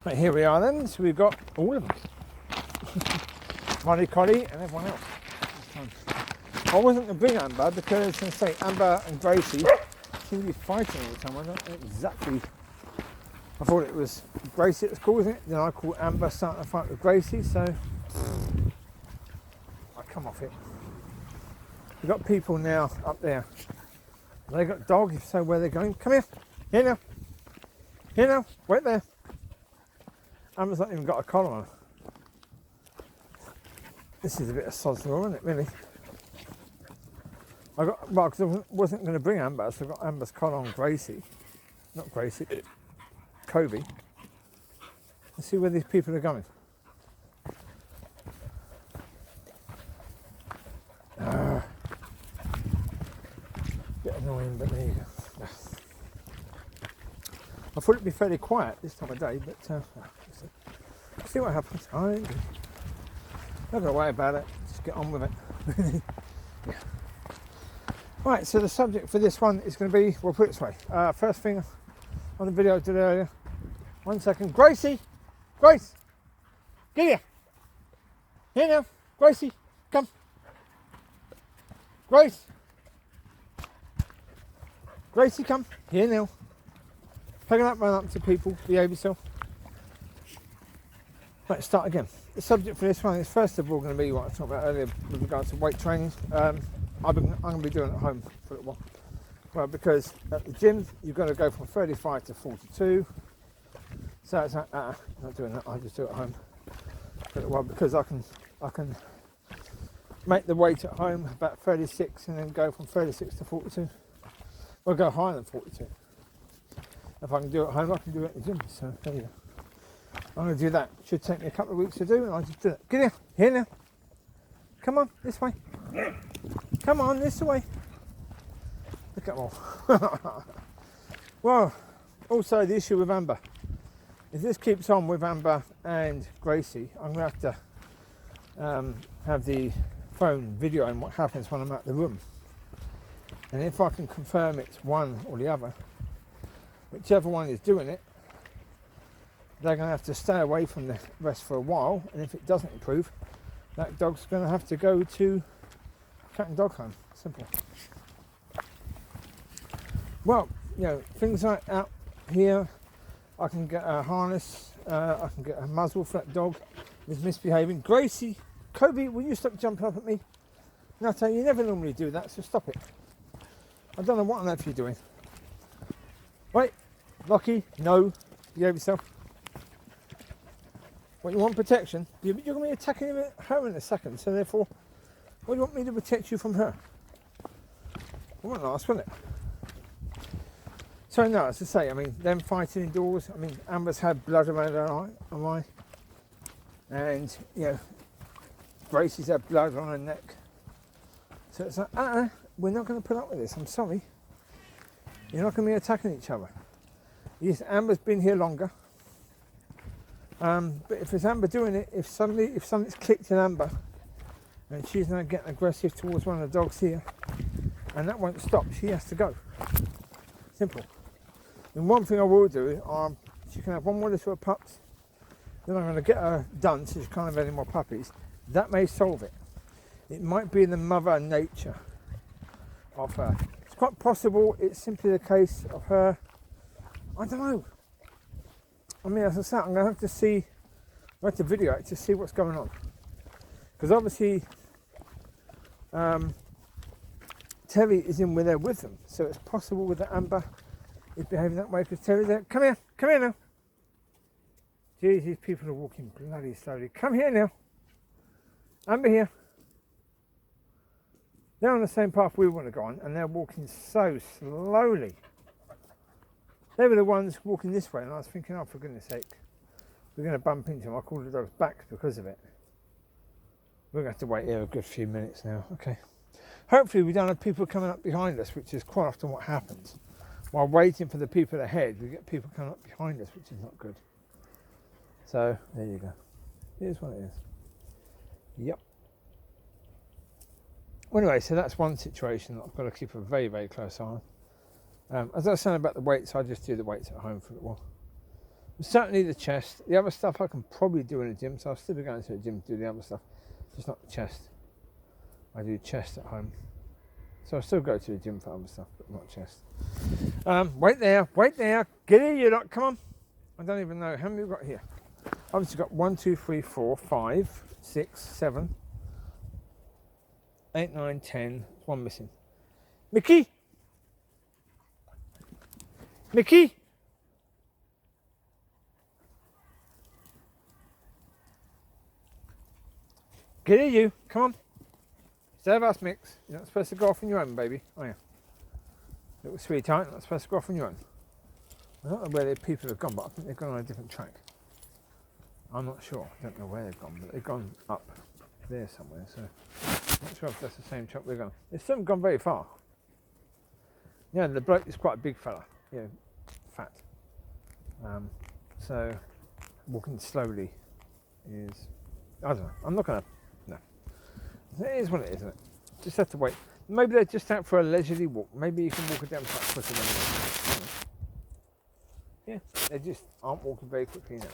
Right, here we are then, so we've got all of them. Mollie, Collie and everyone else. I wasn't going to bring Amber because, I say, Amber and Gracie seem to be fighting all the time. I don't know exactly. I thought it was Gracie that was causing it, then I called Amber starting to fight with Gracie, so I come off it. We've got people now up there. They got dogs, if so, where they're going. Come here. Here now. Here now. Wait there. Amber's not even got a collar on. This is a bit of sod's law, isn't it, really? Because I wasn't going to bring Amber, so I got Amber's collar on Gracie. Not Gracie, Covie. Let's see where these people are going. Bit annoying, but there you go. I thought it'd be fairly quiet this time of day, but see what happens. I'm not going to worry about it, just get on with it. Yeah. Right, so the subject for this one is going to be, we'll put it this way. First thing on the video I did earlier. 1 second. Gracie! Grace! Get here! Here now! Gracie! Come! Grace! Gracie, come! Here now! Pick up, run up to people, behave yourself. Right, start again. The subject for this one is first of all going to be what I talked about earlier with regards to weight training. I'm going to be doing it at home for a little while. Well, because at the gym you've got to go from 35 to 42. So it's like, not doing that. I just do it at home for a little while because I can make the weight at home about 36 and then go from 36 to 42. Or go higher than 42. If I can do it at home, I can do it at the gym. So there you go. I'm going to do that. Should take me a couple of weeks to do, and I just do it. Get here. Here now. Come on, this way. Come on, this way. Look at them all. Well, also the issue with Amber. If this keeps on with Amber and Gracie, I'm going to have to have the phone videoing what happens when I'm out the room. And if I can confirm it's one or the other, whichever one is doing it, they're going to have to stay away from the rest for a while, and if it doesn't improve, that dog's going to have to go to cat and dog home. Simple. Well, you know, things like out here, I can get a harness, I can get a muzzle for that dog who's misbehaving. Gracie, Covie, will you stop jumping up at me? No, I tell you, you never normally do that, so stop it. I don't know what on earth you're doing. Wait, Locki, no, behave yourself. What, you want protection? You're going to be attacking her in a second, so therefore, what do you want me to protect you from her? It won't last, will it? So no, as I say, I mean, them fighting indoors, I mean, Amber's had blood around her eye, and, you know, Gracie's had blood on her neck. So it's like, we're not going to put up with this, I'm sorry. You're not going to be attacking each other. Yes, Amber's been here longer. But if it's Amber doing it, if something's clicked in Amber and she's now getting aggressive towards one of the dogs here and that won't stop, she has to go. Simple. And one thing I will do, she can have one more litter of pups, then I'm going to get her done so she can't have any more puppies. That may solve it. It might be the mother nature of her. It's quite possible it's simply the case of her, I don't know. I mean, as I said, I'm going to have to see, I have to video it to see what's going on. Because obviously, Teri is in there with them. So it's possible that Amber is behaving that way because Teri's there. Come here now. Jeez, these people are walking bloody slowly. Come here now. Amber here. They're on the same path we want to go on and they're walking so slowly. They were the ones walking this way, and I was thinking, oh, for goodness sake, we're going to bump into them. I'll call the dogs back because of it. We're going to have to wait here a good few minutes now. Okay. Hopefully we don't have people coming up behind us, which is quite often what happens. While waiting for the people ahead, we get people coming up behind us, which is not good. So, there you go. Here's what it is. Yep. Well, anyway, so that's one situation that I've got to keep a very, very close eye on. As I was saying about the weights, I just do the weights at home for a little Certainly the chest. The other stuff I can probably do in the gym, so I'll still be going to the gym to do the other stuff. Just not the chest. I do chest at home. So I'll still go to the gym for other stuff, but not chest. Wait there. Get here, you lot. Come on. I don't even know. How many have we got here? Obviously got 1, 2, 3, 4, 5, 6, 7, 8, 9, 10. One missing. Micky? Micky? Get here, you. Come on. Serve us, Mix. You're not supposed to go off on your own, baby, are you? Little sweetheart, you're not supposed to go off on your own. I don't know where the people have gone, but I think they've gone on a different track. I'm not sure. I don't know where they've gone, but they've gone up there somewhere, so I'm not sure if that's the same track we're going. They still haven't gone very far. Yeah, the bloke is quite a big fella, you know, fat. So walking slowly is, I don't know, I'm not going to, no. It is what it is, isn't it? Just have to wait. Maybe they're just out for a leisurely walk. Maybe you can walk it down quite quicker than you. Yeah, they just aren't walking very quickly now.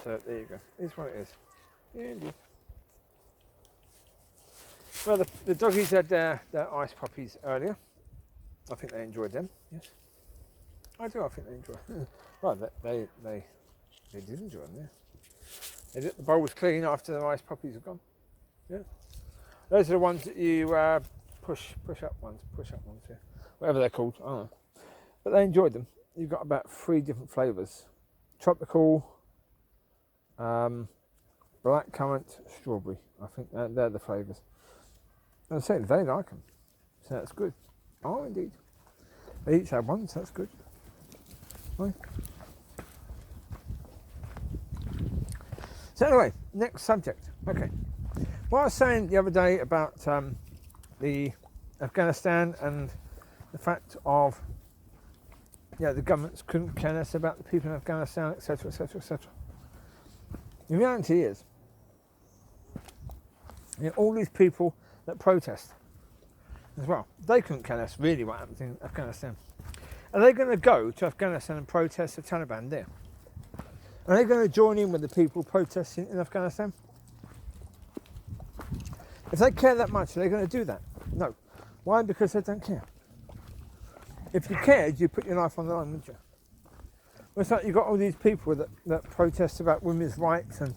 So there you go. It's what it is. Yeah, indeed. Well, the doggies had their ice puppies earlier. I think they enjoyed them. Yes, I do. I think they enjoyed them. Well, they did enjoy them. Yeah, the bowl was clean after the ice puppies have gone. Yeah, those are the ones that you push up ones. Yeah, whatever they're called. I don't know. But they enjoyed them. You've got about 3 different flavours: tropical, blackcurrant, strawberry. I think they're the flavours. And I say they like them, so that's good. Oh, indeed. They each have one, so that's good. Right. So anyway, next subject. Okay. What I was saying the other day about the Afghanistan and the fact of, the governments couldn't care less about the people in Afghanistan, etc., etc., etc. The reality is, all these people that protest as well, they couldn't care less really what happens in Afghanistan. Are they going to go to Afghanistan and protest the Taliban there? Are they going to join in with the people protesting in Afghanistan? If they care that much, are they going to do that? No. Why? Because they don't care. If you cared, you'd put your life on the line, wouldn't you? Well, it's like you've got all these people that protest about women's rights and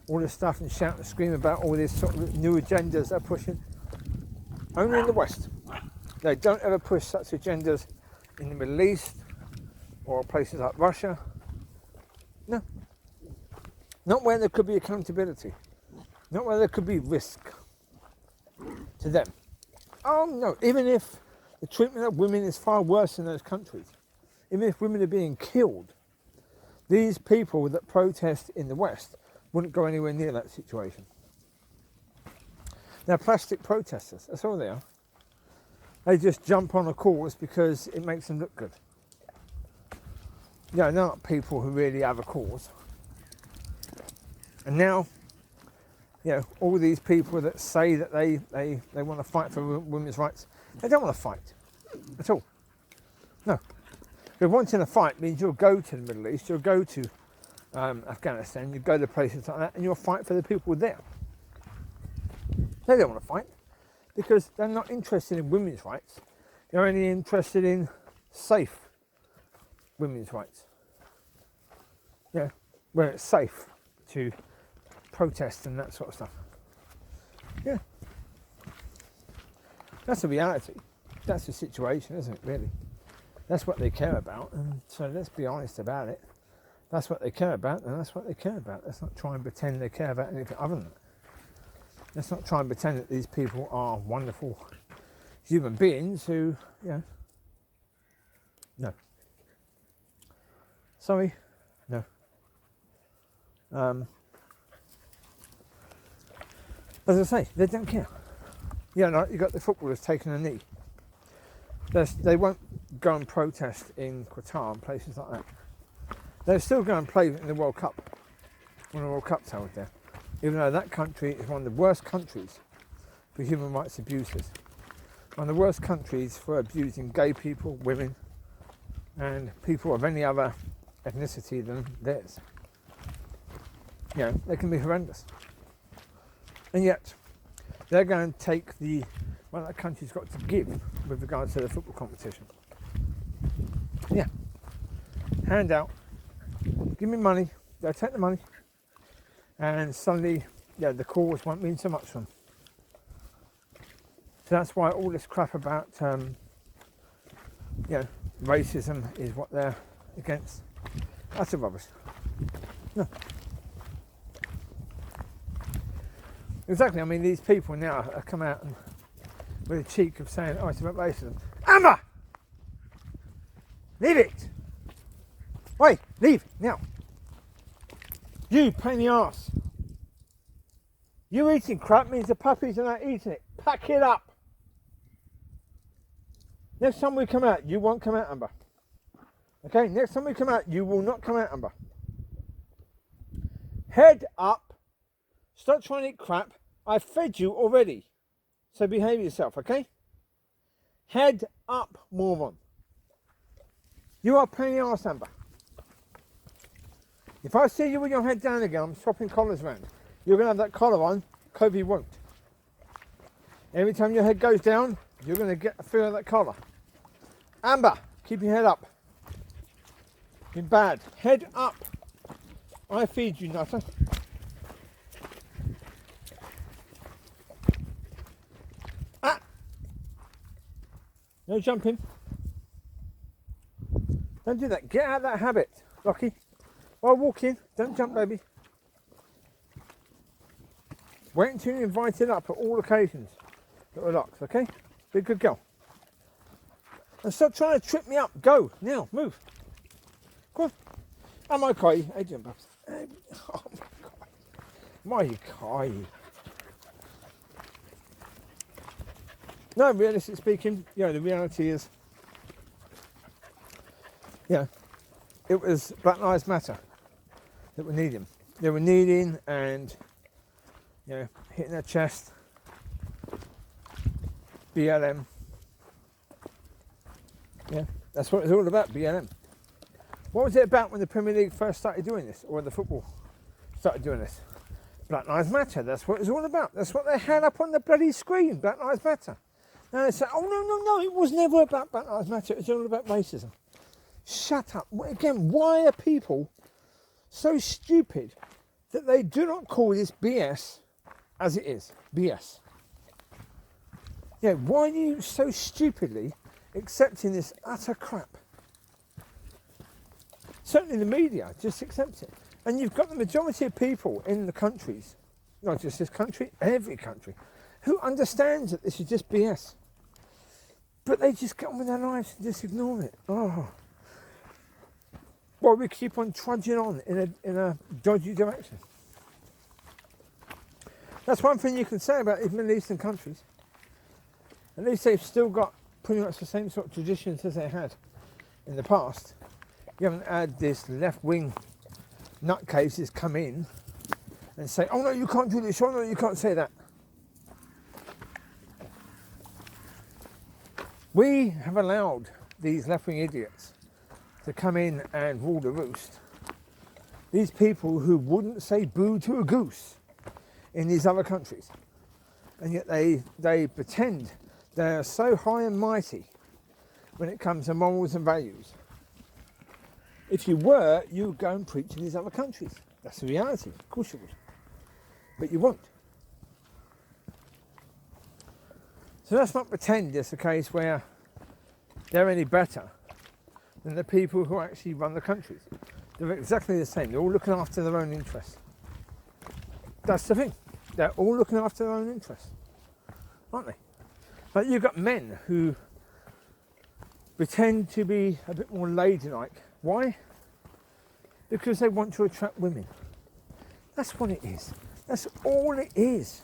all this stuff and shout and scream about all these sort of new agendas they're pushing. Only in the West. They don't ever push such agendas in the Middle East or places like Russia. No. Not where there could be accountability. Not where there could be risk to them. Oh no, even if the treatment of women is far worse in those countries, even if women are being killed, these people that protest in the West wouldn't go anywhere near that situation. They're plastic protesters, that's all they are. They just jump on a cause because it makes them look good. They're not people who really have a cause. And now, all these people that say that they want to fight for women's rights, they don't want to fight at all. No. If wanting to fight means you'll go to the Middle East, you'll go to Afghanistan, you go to places like that, and you'll fight for the people there. They don't want to fight because they're not interested in women's rights. They're only interested in safe women's rights. Where it's safe to protest and that sort of stuff. Yeah. That's the reality. That's the situation, isn't it, really? That's what they care about, and so let's be honest about it. That's what they care about, and that's what they care about. Let's not try and pretend they care about anything other than that. Let's not try and pretend that these people are wonderful human beings who, no. Sorry, no. As I say, they don't care. You've got the footballers taking a knee. They won't go and protest in Qatar and places like that. They're still going to play in the World Cup when the World Cup's held there. Even though that country is one of the worst countries for human rights abuses. One of the worst countries for abusing gay people, women, and people of any other ethnicity than theirs. You know, they can be horrendous. And yet, they're going to take what that country's got to give with regards to the football competition. Yeah. Hand out, give me money, they'll take the money, and suddenly, yeah, the cause won't mean so much to them. So that's why all this crap about, racism is what they're against. That's a rubbish. No. Exactly. I mean, these people now have come out and with the cheek of saying, "Oh, it's about racism." Amber, leave it. Wait, leave now. You pain in the arse. You eating crap means the puppies are not eating it. Pack it up. Next time we come out, you won't come out, Amber. Okay, next time we come out, you will not come out, Amber. Head up. Stop trying to eat crap. I fed you already. So behave yourself, okay? Head up, moron. You are paying the arse, Amber. If I see you with your head down again, I'm swapping collars around. You're going to have that collar on. Covie won't. Every time your head goes down, you're going to get a feel of that collar. Amber, keep your head up. You're bad. Head up. I feed you, nutter. Ah! No jumping. Don't do that. Get out of that habit, Locki. While walking, don't jump, baby. Wait until you're invited up at all occasions that are locked, okay? Be a good girl. And stop trying to trip me up. Go, now, move. Come on. Am I Collie? How you doing, Babs? Oh my God. My Collie. No, realistically speaking, the reality is, it was Black Lives Matter that were needing. They were needing and, hitting their chest. BLM. Yeah, that's what it's all about, BLM. What was it about when the Premier League first started doing this, or when the football started doing this? Black Lives Matter, that's what it's all about. That's what they had up on the bloody screen, Black Lives Matter. And they say, oh, no, it was never about Black Lives Matter, it was all about racism. Shut up. Again, why are people so stupid that they do not call this BS as it is? BS. Yeah, why are you so stupidly accepting this utter crap? Certainly the media just accepts it. And you've got the majority of people in the countries, not just this country, every country, who understands that this is just BS. But they just get on with their lives and just ignore it. Oh. Well, we keep on trudging on in a dodgy direction. That's one thing you can say about these Middle Eastern countries. At least they've still got pretty much the same sort of traditions as they had in the past. You haven't had this left-wing nutcases come in and say, oh no, you can't do this, oh no, you can't say that. We have allowed these left-wing idiots to come in and rule the roost. These people who wouldn't say boo to a goose in these other countries. And yet they pretend they're so high and mighty when it comes to morals and values. If you were, you would go and preach in these other countries. That's the reality. Of course you would. But you won't. So let's not pretend it's a case where they're any better than the people who actually run the countries. They're exactly the same. They're all looking after their own interests. That's the thing. They're all looking after their own interests, aren't they? But you've got men who pretend to be a bit more ladylike. Why? Because they want to attract women. That's what it is. That's all it is.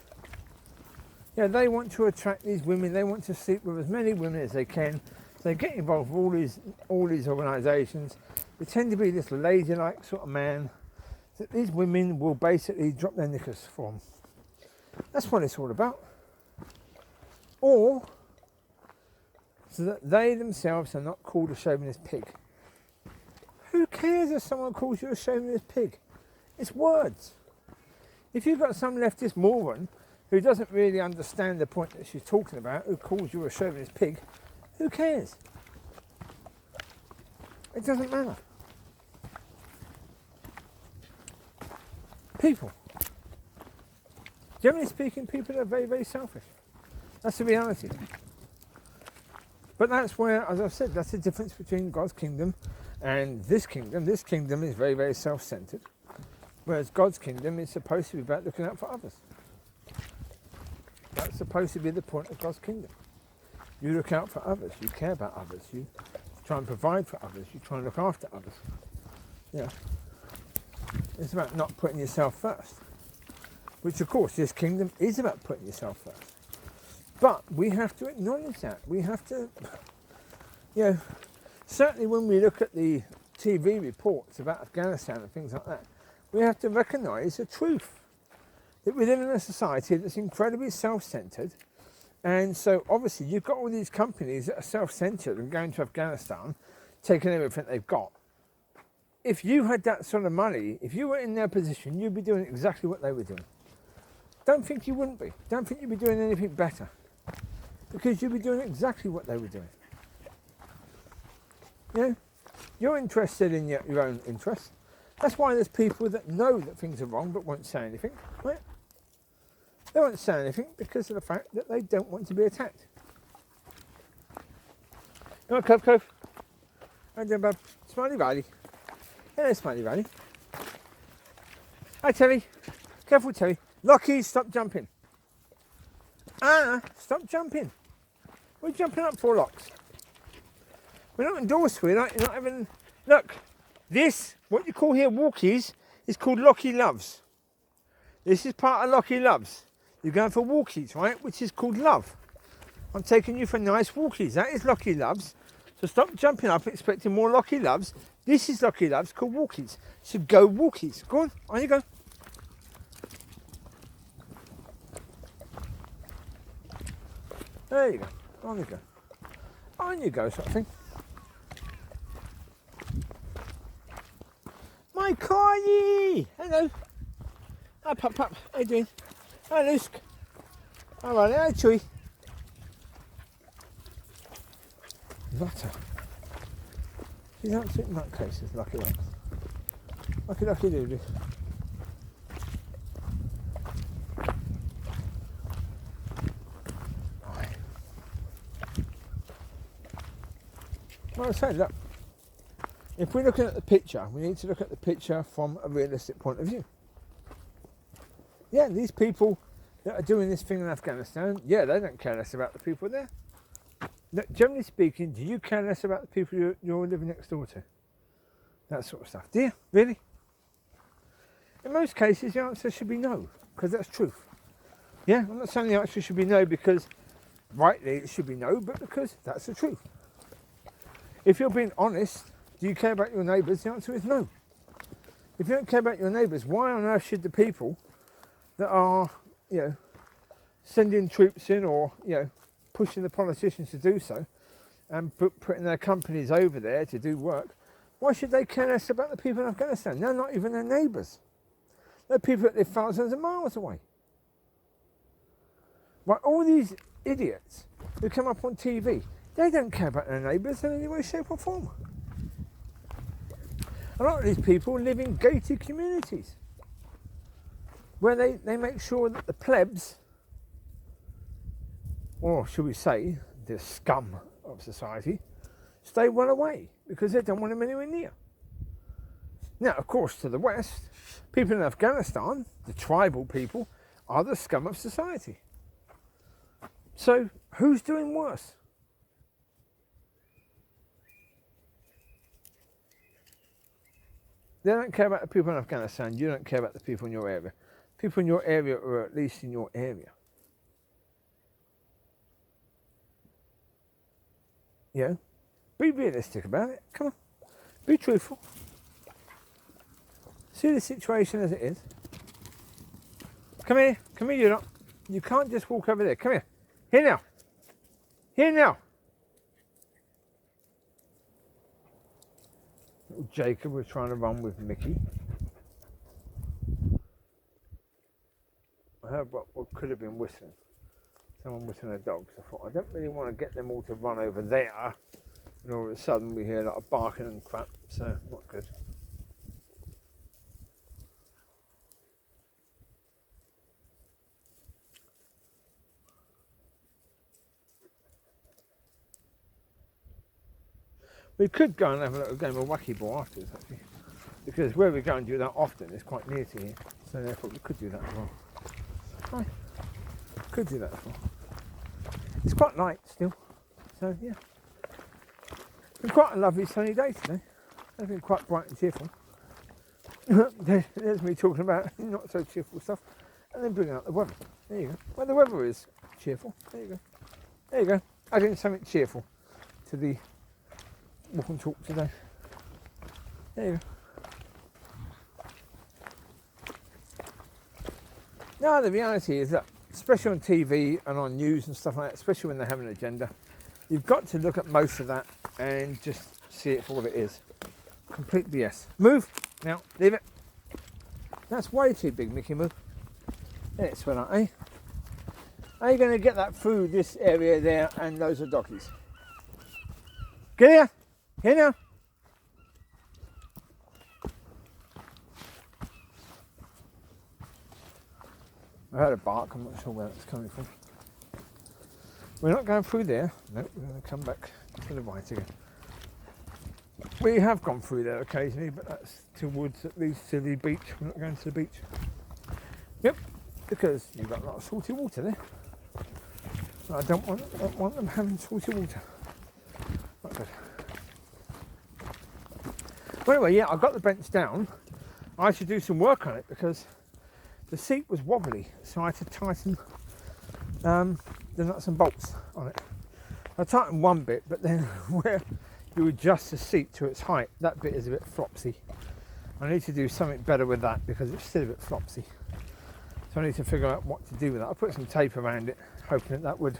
Yeah, they want to attract these women. They want to sleep with as many women as they can. So they get involved with all these organisations. Pretend to be this ladylike sort of man that these women will basically drop their knickers for them. That's what it's all about. Or so that they themselves are not called a chauvinist pig. Who cares if someone calls you a chauvinist pig? It's words. If you've got some leftist moron who doesn't really understand the point that she's talking about, who calls you a chauvinist pig, who cares? It doesn't matter. People. Generally speaking, people are very, very selfish. That's the reality. But that's where, as I've said, that's the difference between God's kingdom and this kingdom. This kingdom is very, very self-centered, whereas God's kingdom is supposed to be about looking out for others. That's supposed to be the point of God's kingdom. You look out for others, you care about others, you try and provide for others, you try and look after others. Yeah. It's about not putting yourself first, which of course this kingdom is about putting yourself first. But we have to acknowledge that. We have to, certainly when we look at the TV reports about Afghanistan and things like that, we have to recognise the truth that we live in a society that's incredibly self-centred. And so obviously you've got all these companies that are self-centred and going to Afghanistan, taking everything they've got. If you had that sort of money, if you were in their position, you'd be doing exactly what they were doing. Don't think you wouldn't be. Don't think you'd be doing anything better. Because you'd be doing exactly what they were doing. Yeah? You're interested in your own interests. That's why there's people that know that things are wrong but won't say anything. Right? They won't say anything because of the fact that they don't want to be attacked. Come on, Cove. How you doing, bub? Smiley Riley. Hello, Smiley Riley. Hi, Teri. Careful, Teri. Locki, stop jumping. Stop jumping. What are you jumping up for, Locks? We're not indoors for you, you're not having... Look, this, what you call here walkies, is called Locki Loves. This is part of Locki Loves. You're going for walkies, right, which is called love. I'm taking you for nice walkies. That is Locki Loves. So stop jumping up expecting more Locki Loves. This is Locki Loves called walkies. So go walkies. Go on you go. There you go. On you go. On you go, sort of thing. My Collie! Hello. Hi, Pup. How you doing? Hi, Lusk. All right, hi, Chewie. Nutter. She's absolute nutcases, Lucky Lumps. Lucky doodle. Well, I say, look, if we're looking at the picture, we need to look at the picture from a realistic point of view. Yeah, these people that are doing this thing in Afghanistan, yeah, they don't care less about the people there. Look, generally speaking, do you care less about the people you're living next door to? That sort of stuff. Do you? Really? In most cases, the answer should be no, because that's truth. Yeah, I'm not saying the answer should be no because rightly it should be no, but because that's the truth. If you're being honest, do you care about your neighbours? The answer is no. If you don't care about your neighbours, why on earth should the people that are, sending troops in or, pushing the politicians to do so and putting their companies over there to do work, why should they care less about the people in Afghanistan? They're not even their neighbours. They're people that live thousands of miles away. Right, all these idiots who come up on TV, they don't care about their neighbours in any way, shape or form. A lot of these people live in gated communities where they make sure that the plebs, or should we say, the scum of society, stay well away because they don't want them anywhere near. Now, of course, to the west, people in Afghanistan, the tribal people, are the scum of society. So, who's doing worse? They don't care about the people in Afghanistan, you don't care about the people in your area. People in your area are at least in your area. Yeah? Be realistic about it. Come on. Be truthful. See the situation as it is. Come here, you lot. You can't just walk over there. Come here. Here now. Here now. Little Jacob was trying to run with Micky. I heard what could have been whistling. Someone whistling a dog. So I thought, I don't really want to get them all to run over there. And all of a sudden we hear a lot of barking and crap. So, not good. We could go and have a little game of wacky ball afterwards, actually, because where we go and do that often is quite near to here, so therefore we could do that as well. Right. Could do that as well. It's quite light still, so yeah. It's been quite a lovely sunny day today. It's been quite bright and cheerful. There's me talking about not so cheerful stuff, and then bringing out the weather. There you go. Well, the weather is cheerful. There you go. There you go. Adding something cheerful to the walk and talk today. There you go. Now the reality is that, especially on TV and on news and stuff like that, especially when they have an agenda, you've got to look at most of that and just see it for what it is. Complete BS. Move! Now, leave it. That's way too big, Micky, move. There it's went out, eh? How are you going to get that through this area there and those are doggies? Get here! Here now. I heard a bark, I'm not sure where that's coming from. We're not going through there. No, we're going to come back to the right again. We have gone through there occasionally, but that's towards at least to the beach. We're not going to the beach. Yep, because you've got a lot of salty water there. I don't want them having salty water. Not good. Well, anyway, yeah, I've got the bench down. I should do some work on it because the seat was wobbly, so I had to tighten the nuts and bolts on it. I tightened one bit, but then where you adjust the seat to its height, that bit is a bit flopsy. I need to do something better with that because it's still a bit flopsy. So I need to figure out what to do with that. I put some tape around it, hoping that would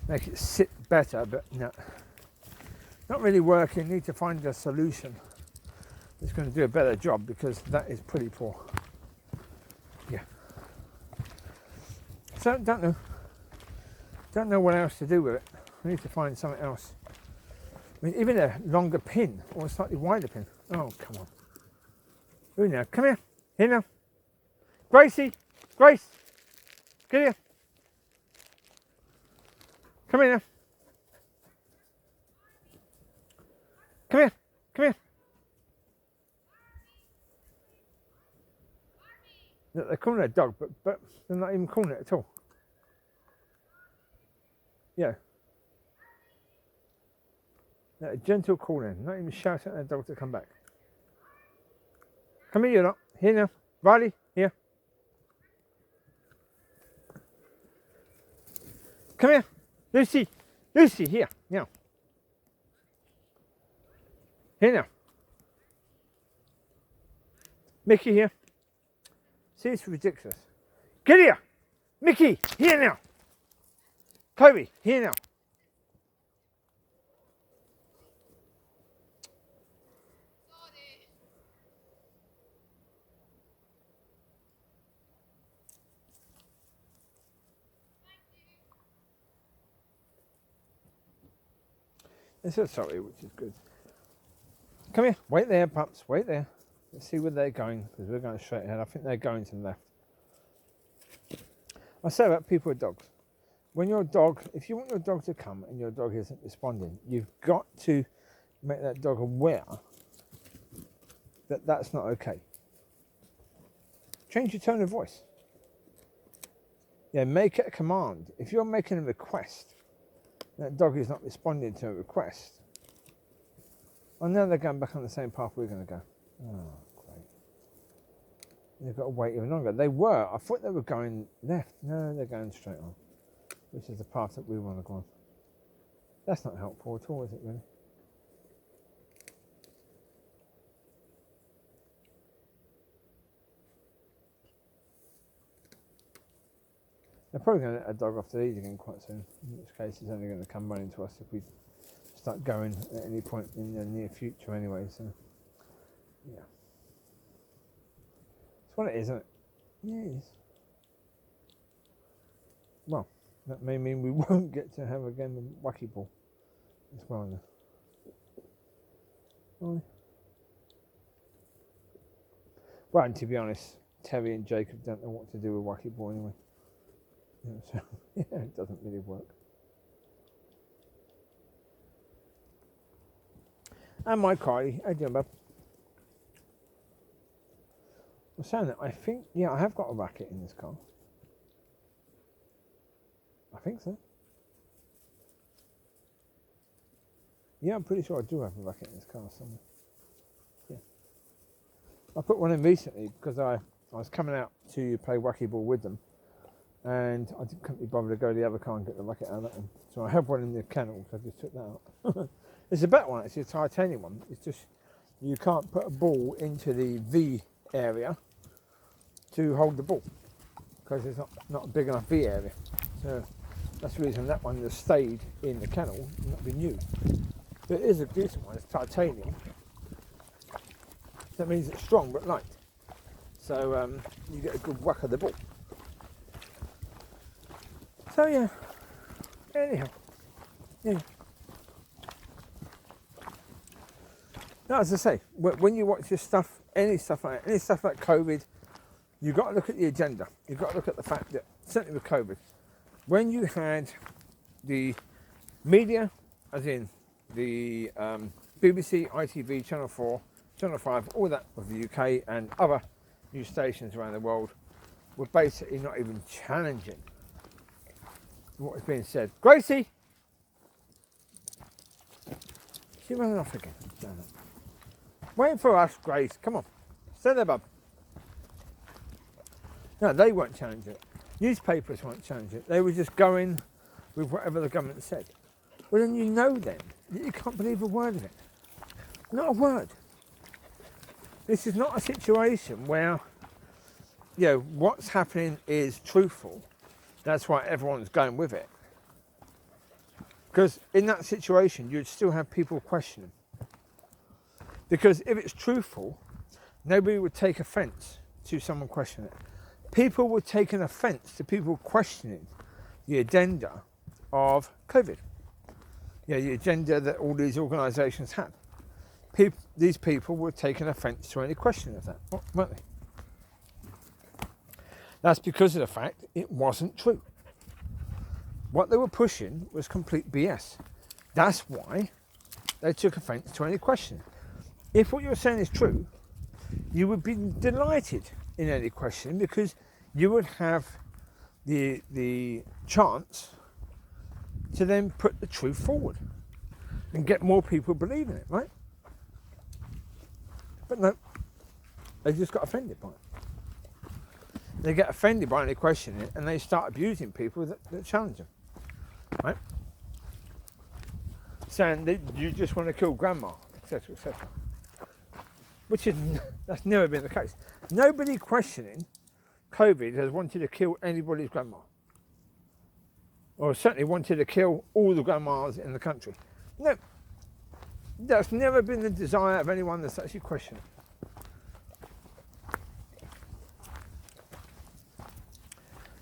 make it sit better, but no. Not really working. Need to find a solution that's going to do a better job because that is pretty poor. Yeah. So don't know. Don't know what else to do with it. I need to find something else. I mean, even a longer pin or a slightly wider pin. Oh, come on. Who now? Come here. Here now. Gracie. Grace. Get here. Come here now. Come here. Come here. Look, they're calling it a dog, but they're not even calling it at all. Yeah. A gentle calling, not even shouting at the dog to come back. Come here, you lot. Here now. Riley, here. Come here. Lucy. Lucy, here. Now. Here now. Micky, here. See, it's ridiculous. Get here. Micky, here now. Covie, here now. They said sorry, which is good. Come here. Wait there, pups. Wait there. Let's see where they're going, because we're going straight ahead. I think they're going to the left. I say about people with dogs. When your dog, if you want your dog to come and your dog isn't responding, you've got to make that dog aware that that's not okay. Change your tone of voice. Yeah, make it a command. If you're making a request, that dog is not responding to a request. Well, now they're going back on the same path we're going to go. Oh, great. They've got to wait even longer. They were. I thought they were going left. No, they're going straight on, which is the path that we want to go on. That's not helpful at all, is it really? They're probably going to let a dog off the lead again quite soon, in which case it's only going to come running to us if we start going at any point in the near future anyway. So Yeah. That's what it is, isn't it? Yeah, it is. Well, that may mean we won't get to have a game of wacky ball as well then. Oh. Well, and to be honest, Teri and Jacob don't know what to do with wacky ball anyway. So, yeah, it doesn't really work. And my Collie, how you doing, bub? I'm saying that I think, yeah, I have got a racket in this car. I think so. Yeah, I'm pretty sure I do have a racket in this car somewhere. Yeah. I put one in recently because I was coming out to play wacky ball with them, and I couldn't be bothered to go to the other car and get the racket out of that one. So I have one in the kennel, so I just took that out. It's a better one, actually, a titanium one. It's just you can't put a ball into the V area to hold the ball because it's not a big enough V area. So that's the reason that one has stayed in the kennel and not been used. But it is a decent one, it's titanium. That means it's strong but light. So you get a good whack of the ball. So yeah, anyhow, yeah. Now, as I say, when you watch this stuff, any stuff like COVID, you've got to look at the agenda. You've got to look at the fact that, certainly with COVID, when you had the media, as in the BBC, ITV, Channel 4, Channel 5, all that of the UK and other news stations around the world, were basically not even challenging what was being said. Gracie! She's running off again. Damn it. Waiting for us, Grace. Come on. Stay there, bub. No, they weren't challenging it. Newspapers weren't challenging it. They were just going with whatever the government said. Well, then you know then that you can't believe a word of it. Not a word. This is not a situation where, you know, what's happening is truthful. That's why everyone's going with it. Because in that situation, you'd still have people questioning. Because if it's truthful, nobody would take offence to someone questioning it. People would take an offence to people questioning the agenda of COVID. You know, the agenda that all these organisations had. These people would take an offence to any question of that, weren't they? That's because of the fact it wasn't true. What they were pushing was complete BS. That's why they took offence to any question. If what you're saying is true, you would be delighted in any question because you would have the chance to then put the truth forward and get more people believing it, right? But no, they just got offended by it. They get offended by any question and they start abusing people that challenge them, right? Saying that you just want to kill grandma, etc., etc. That's never been the case. Nobody questioning COVID has wanted to kill anybody's grandma. Or certainly wanted to kill all the grandmas in the country. No, that's never been the desire of anyone that's actually questioning.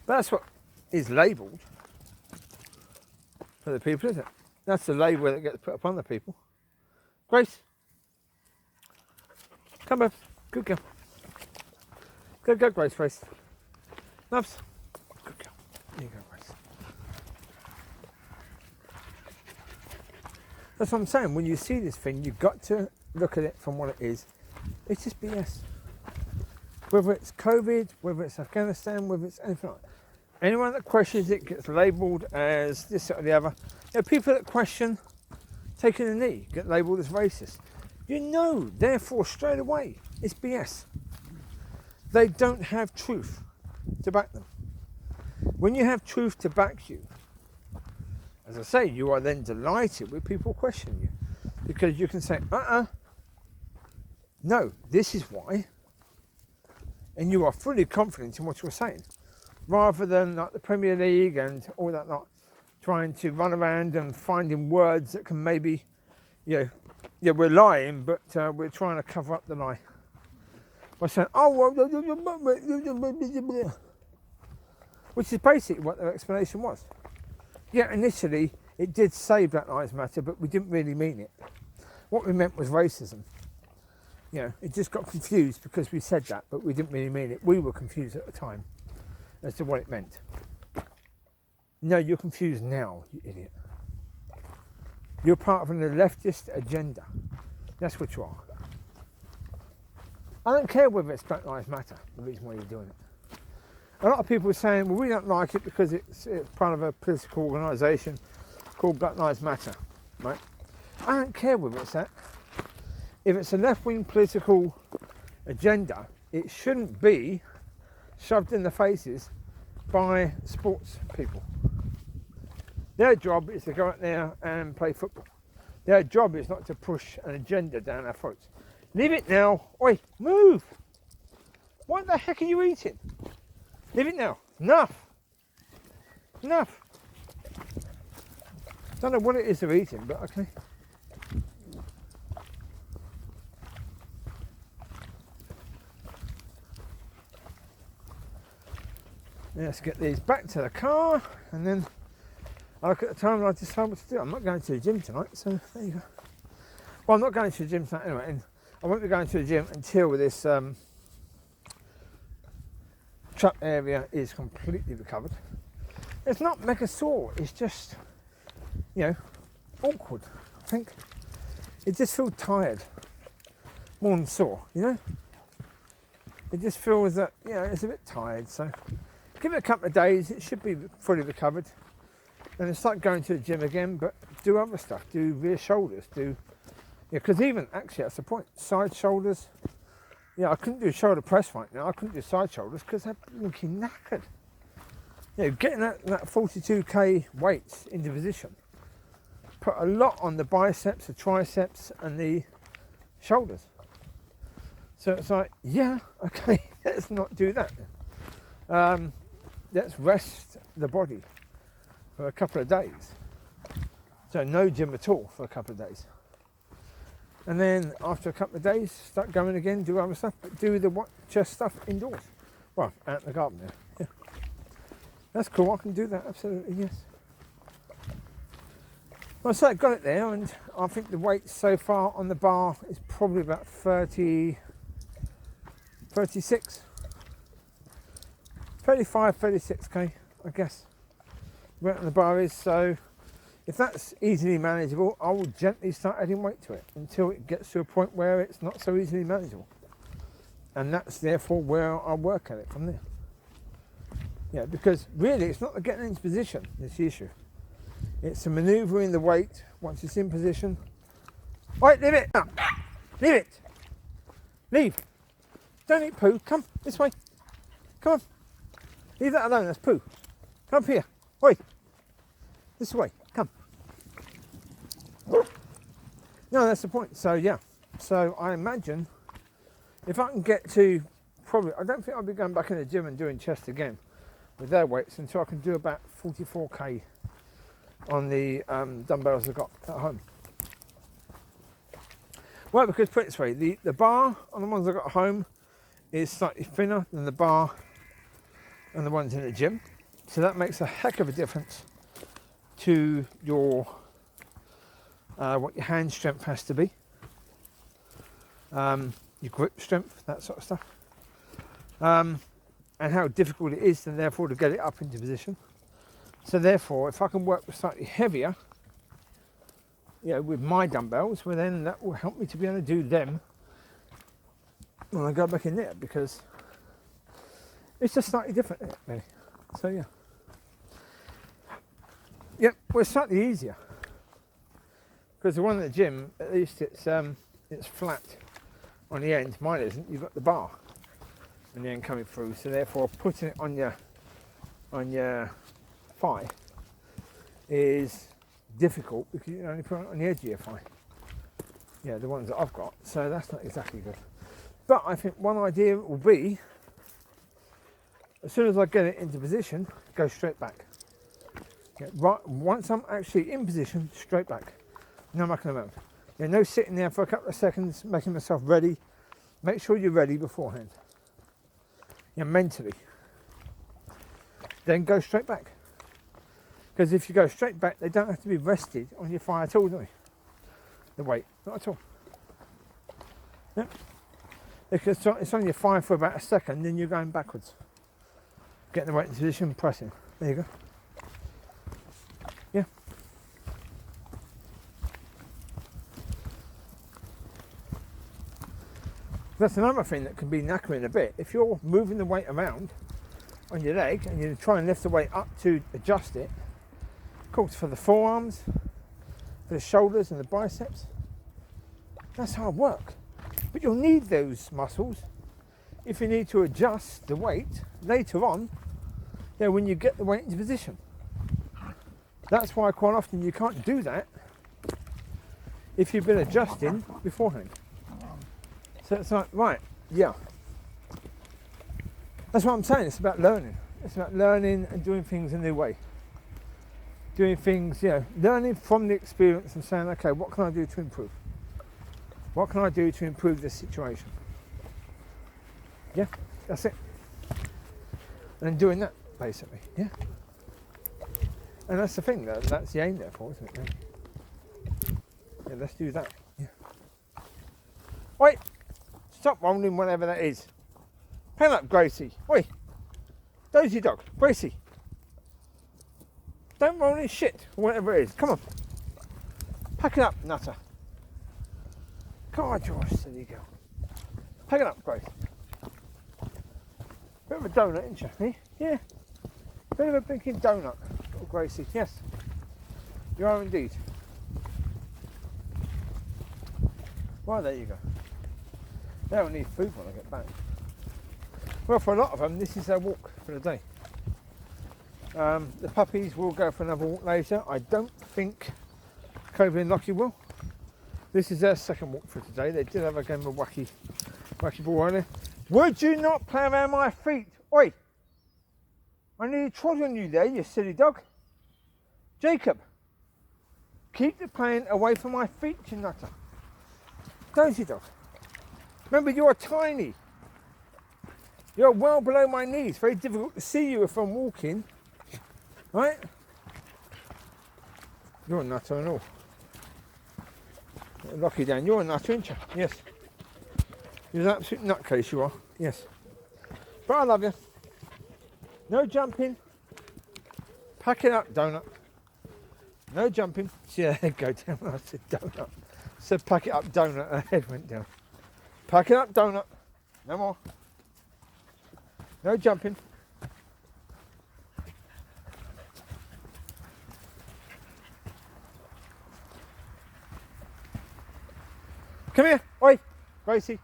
But that's what is labelled for the people, isn't it? That's the label that gets put upon the people. Grace, come on, good girl. Go, Grace, Grace. Loves, good girl. There you go, Grace. That's what I'm saying. When you see this thing, you've got to look at it from what it is. It's just BS. Whether it's COVID, whether it's Afghanistan, whether it's anything like that. Anyone that questions it gets labelled as this or the other. You know, people that question taking a knee get labelled as racist. You know, therefore, straight away, it's BS. They don't have truth to back them. When you have truth to back you, as I say, you are then delighted with people questioning you. Because you can say, no, this is why. And you are fully confident in what you're saying. Rather than like the Premier League and all that lot, trying to run around and finding words that can maybe, you know, yeah, we're lying, but we're trying to cover up the lie by saying, oh, well, which is basically what their explanation was. Yeah, initially it did say Black Lives Matter, but we didn't really mean it. What we meant was racism. You know, it just got confused because we said that, but we didn't really mean it. We were confused at the time as to what it meant. No, you're confused now, you idiot. You're part of a leftist agenda. That's what you are. I don't care whether it's Black Lives Matter, the reason why you're doing it. A lot of people are saying, well, we don't like it because it's part of a political organisation called Black Lives Matter, right? I don't care whether it's that. If it's a left-wing political agenda, it shouldn't be shoved in the faces by sports people. Their job is to go out there and play football. Their job is not to push an agenda down our throats. Leave it now. Oi, move. What the heck are you eating? Leave it now. Enough. Enough. Don't know what it is they're eating, but okay. Let's get these back to the car, and then I look at the time and I decide what to do. I'm not going to the gym tonight, so there you go. Well, I'm not going to the gym tonight anyway, and I won't be going to the gym until this truck area is completely recovered. It's not mega sore, it's just, you know, awkward, I think. It just feels tired, more than sore, you know? It just feels that, you know, it's a bit tired, so give it a couple of days, it should be fully recovered. And it's like going to the gym again, but do other stuff, do rear shoulders, do, yeah, because even, actually that's the point, side shoulders. Yeah, I couldn't do shoulder press right now, I couldn't do side shoulders because they're looking knackered. You know, getting that 42k weights into position, put a lot on the biceps, the triceps and the shoulders. So it's like, yeah, okay, let's not do that. Let's rest the body for a couple of days. So no gym at all for a couple of days. And then after a couple of days, start going again, do other stuff, but do the chest stuff indoors. Well, out in the garden there. Yeah. That's cool, I can do that, absolutely, yes. Well, so I got it there, and I think the weight so far on the bar is probably about 36, 36k, I guess. Where the bar is, so if that's easily manageable, I will gently start adding weight to it until it gets to a point where it's not so easily manageable. And that's therefore where I'll work at it from there. Yeah, because really it's not the getting into position that's the issue. It's the manoeuvring the weight once it's in position. Wait, leave it! No. Leave it! Leave! Don't eat poo, come this way. Come on. Leave that alone, that's poo. Come up here. Oi! This way, come. No, that's the point. So yeah, so I imagine if I can get to probably, I don't think I'll be going back in the gym and doing chest again with their weights until I can do about 44k on the dumbbells I've got at home. Well, because put it this way, the bar on the ones I've got at home is slightly thinner than the bar and the ones in the gym. So that makes a heck of a difference to your what your hand strength has to be, your grip strength, that sort of stuff, and how difficult it is then therefore to get it up into position. So therefore, if I can work with slightly heavier, you know, with my dumbbells, well then that will help me to be able to do them when I go back in there, because it's just slightly different, really. So yeah. Yep, well, it's slightly easier because the one at the gym, at least it's flat on the end. Mine isn't. You've got the bar on the end coming through, so therefore putting it on your thigh is difficult because you only put it on the edge of your thigh. Yeah, the ones that I've got, so that's not exactly good. But I think one idea will be, as soon as I get it into position, go straight back. Yeah, right, once I'm actually in position, straight back. No mucking around. Yeah, no sitting there for a couple of seconds, making myself ready. Make sure you're ready beforehand. Yeah, mentally. Then go straight back. Because if you go straight back, they don't have to be rested on your fire at all, do they? The weight, not at all. Yep. Because it's on your fire for about a second, then you're going backwards. Getting the weight into position, pressing. There you go. Yeah. That's another thing that can be knackering a bit. If you're moving the weight around on your leg and you try and lift the weight up to adjust it, of course for the forearms, for the shoulders and the biceps, that's hard work. But you'll need those muscles if you need to adjust the weight later on, when you get the weight into position. That's why quite often you can't do that if you've been adjusting beforehand. So it's like, right, yeah. That's what I'm saying, it's about learning. It's about learning and doing things a new way. Doing things, learning from the experience and saying, okay, what can I do to improve? What can I do to improve this situation? Yeah, that's it. And doing that, basically, yeah. And that's the thing, that's the aim there for, isn't it? Yeah, let's do that, yeah. Wait, stop rolling whatever that is. Hang up, Gracie. Oi, dozy dog, Gracie. Don't roll any shit, whatever it is. Come on. Pack it up, nutter. God, you're a silly girl. Pack it up, Grace. Bit of a donut, ain't you? Eh? Yeah. Bit of a blinking donut, little Gracie. Yes. You are indeed. Well, there you go. They don't need food when I get back. Well, for a lot of them, this is their walk for the day. The puppies will go for another walk later. I don't think Covie and Locki will. This is their second walk for today. They did have a game of wacky ball earlier. Would you not play around my feet? Oi! I nearly trod on you there, you silly dog. Jacob, keep the playing away from my feet, you nutter. Dozy dog. Remember, you're tiny. You're well below my knees. Very difficult to see you if I'm walking. Right? You're a nutter and all. Locki Down. You're a nutter, aren't you? Yes. You're an absolute nutcase, you are. Yes. But I love you. No jumping. Pack it up, donut. No jumping. See her head go down when I said donut. I said pack it up, donut. Her head went down. Pack it up, donut. No more. No jumping. Come here. Oi, Gracie.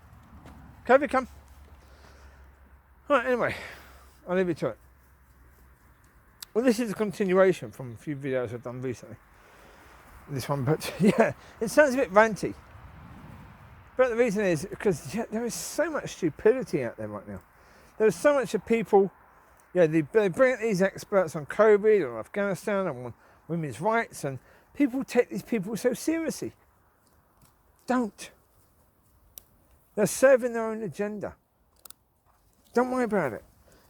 Covie, come. Right, anyway, I'll leave you to it. Well, this is a continuation from a few videos I've done recently. This one, but yeah, it sounds a bit ranty. But the reason is because there is so much stupidity out there right now. There's so much of people, they bring out these experts on COVID or Afghanistan and on women's rights, and people take these people so seriously. Don't. They're serving their own agenda. Don't worry about it.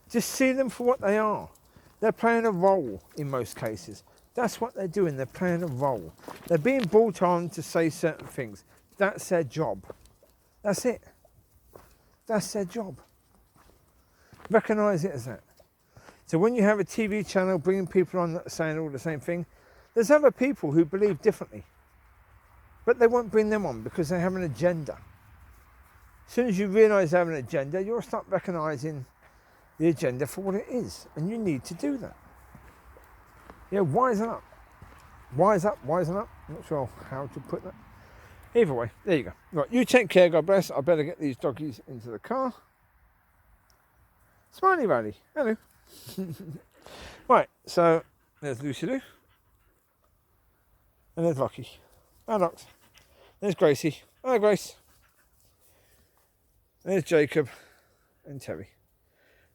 Just see them for what they are. They're playing a role in most cases. That's what they're doing. They're playing a role. They're being brought on to say certain things. That's their job. That's it. That's their job. Recognise it as that. So when you have a TV channel bringing people on that are saying all the same thing, there's other people who believe differently. But they won't bring them on because they have an agenda. As soon as you realise they have an agenda, you'll start recognising the agenda for what it is. And you need to do that. Wisen up. Wise up, wisen up. Not sure how to put that. Either way, there you go. Right, you take care, God bless. I better get these doggies into the car. Smiley Rally. Hello. Right, so there's Lucy Lou. And there's Locki. Hi, Lox. There's Gracie. Hi, Grace. There's Jacob and Teri.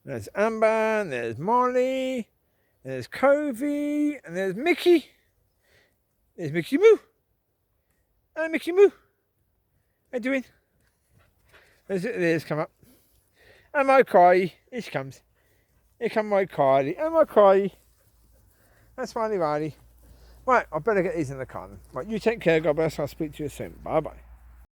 There's Amber, and there's Mollie, and there's Covie, and there's Micky. There's Micky Moo. Hello, Micky Moo. How you doing? There's come up. And my Collie. Here she comes. Here come my Collie. And my Collie. That's Smiley Riley. Right, I better get these in the car. Right, you take care. God bless. I'll speak to you soon. Bye bye.